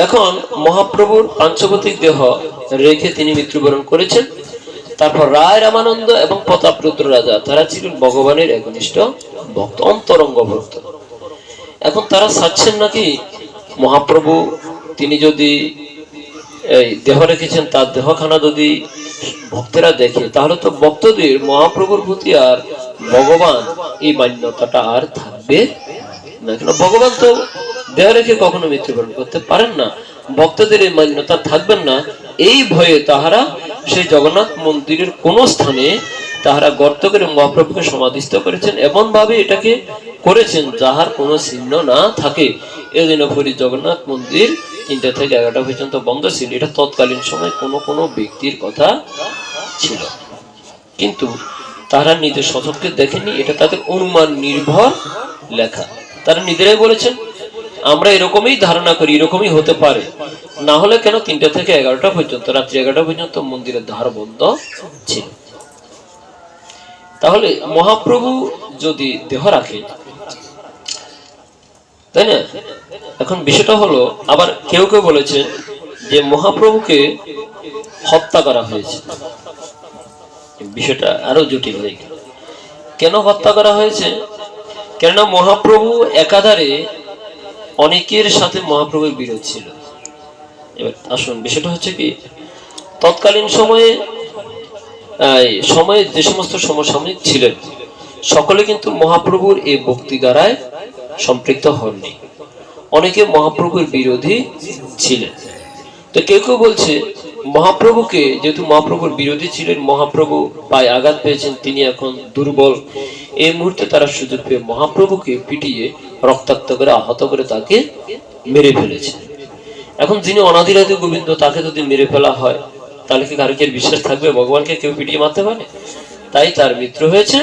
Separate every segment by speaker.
Speaker 1: এখন মহাপ্রভুর পাঞ্চভৌতিক দেহ রেখে তিনি মৃত্যুবরণ করেছেন। তারপর রায় রামানন্দ এবং প্রতাপরুদ্র রাজা, তারা ছিলেন ভগবানের একনিষ্ঠ ভক্ত, অন্তরঙ্গ ভক্ত। এখন তারা চাচ্ছেন নাকি মহাপ্রভু তিনি যদি এই দেহ রেখেছেন, তার দেহখানা যদি ভক্তেরা দেখে, তাহলে তো ভক্তদের মহাপ্রভুর প্রতি আর ভগবান এই মান্যতাটা আর থাকবে না। কেন ভগবান তো দেহ রেখে কখনো মৃত্যুবরণ করতে পারেন না, ভক্তদের এই মান্যতা থাকবেন না। এই ভয়ে তাহারা সেই জগন্নাথ মন্দিরের কোন স্থানে তাহারা গর্ত করে মহাপ্রভুকে সমাধিস্থ করেছেন, এমন ভাবে এটাকে করেছেন যাহার কোনো চিহ্ন না থাকে। এই জন্য পুরী জগন্নাথ মন্দির 3টা থেকে 11টা পর্যন্ত বন্ধ ছিল। এটা তৎকালীন সময় কোনো ব্যক্তির কথা ছিল, কিন্তু তারা নিজের সচক্ষে দেখেনি, এটা তাদের অনুমান নির্ভর লেখা। তারা নিজেরাই বলেছেন আমরা এরকমই ধারণা করি, এরকমই হতে পারে, না হলে কেন 3টা থেকে 11টা পর্যন্ত, রাত্রি 11টা পর্যন্ত মন্দিরের দ্বার বন্ধ ছিল। তাহলে মহাপ্রভু যদি দেহ রাখে, তাই না? এখন বিষয়টা হলো, আবার কেউ কেউ বলেছে যে মহাপ্রভুকে হত্যা করা হয়েছে। বিষয়টা আরো জটিল হয়ে গেল। কেন হত্যা করা হয়েছে? কেননা মহাপ্রভু একাধারে অনেকের সাথে মহাপ্রভুর বিরোধ ছিল। এবার আসুন, বিষয়টা হচ্ছে কি, তৎকালীন সময়ে যে সমস্ত সমসাময়িক ছিলেন সকলে কিন্তু মহাপ্রভুর এই ভক্তি দ্বারায় সম্পৃক্ত হননি। অনেকে মহাপ্রভুর বিরোধী ছিলেন। তো কেউ কেউ বলছে মহাপ্রভুকে, যেহেতু মহাপ্রভুর বিরোধী ছিলেন, মহাপ্রভু পায়ে আঘাত পেয়েছেন, তিনি এখন দুর্বল, এই মুহূর্তে তারা সুযোগ পেয়ে মহাপ্রভুকে পিটিয়ে রক্তাক্ত করে আহত করে তাকে মেরে ফেলেছে। এখন যিনি অনাদিরাদি গোবিন্দ, তাকে যদি মেরে ফেলা হয় তাহলে কি কারকের বিশ্বাস থাকবে ভগবানকে কেউ পিটিয়ে মারতে পারে? তাই তার মৃত্যু হয়েছে,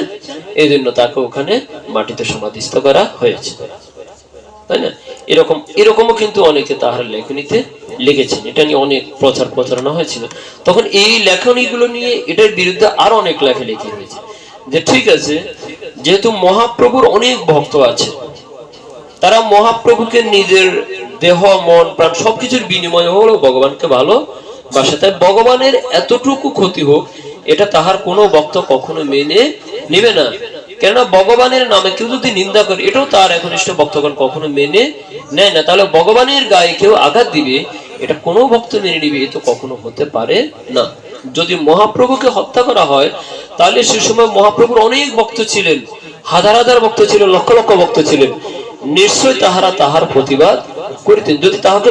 Speaker 1: এই জন্য তাকে ওখানে মাটিতে সমাধিস্থ করা হয়েছে, তাই না? এরকমও কিন্তু অনেকে তাহার লেখনীতে লিখেছেন। এটা নিয়ে অনেক প্রচারণা হয়েছিল। তখন এই লেখনীগুলো নিয়ে এটার বিরুদ্ধে আরো অনেক লেখা হয়েছে, যে ঠিক আছে, যেহেতু মহাপ্রভুর অনেক ভক্ত আছে, তারা মহাপ্রভুকে নিজের দেহ মন প্রাণ সবকিছুর বিনিময় হলো ভগবানকে ভালোবাসে, তাই ভগবানের এতটুকু ক্ষতি হোক এটা তাহার কোনো ভক্ত কখনো মেনে নেবে না। কেননা ভগবানের নামে কেউ যদি নিন্দা করে, এটাও তার একনিষ্ঠ ভক্তগণ কখনো মেনে নেয় না। তাহলে ভগবানের গায়ে কেউ আঘাত দিবে, এটা কোনো ভক্ত মেনে নিবে, এ তো কখনো হতে পারে না। যদি মহাপ্রভুকে হত্যা করা হয়, তাহলে সে সময় মহাপ্রভুর অনেক ভক্ত ছিলেন, হাজার হাজার ভক্ত ছিলেন, লক্ষ লক্ষ ভক্ত ছিলেন, নিশ্চয় তাহারা তাহার প্রতিবাদ করিতেন। যদি তাহাকে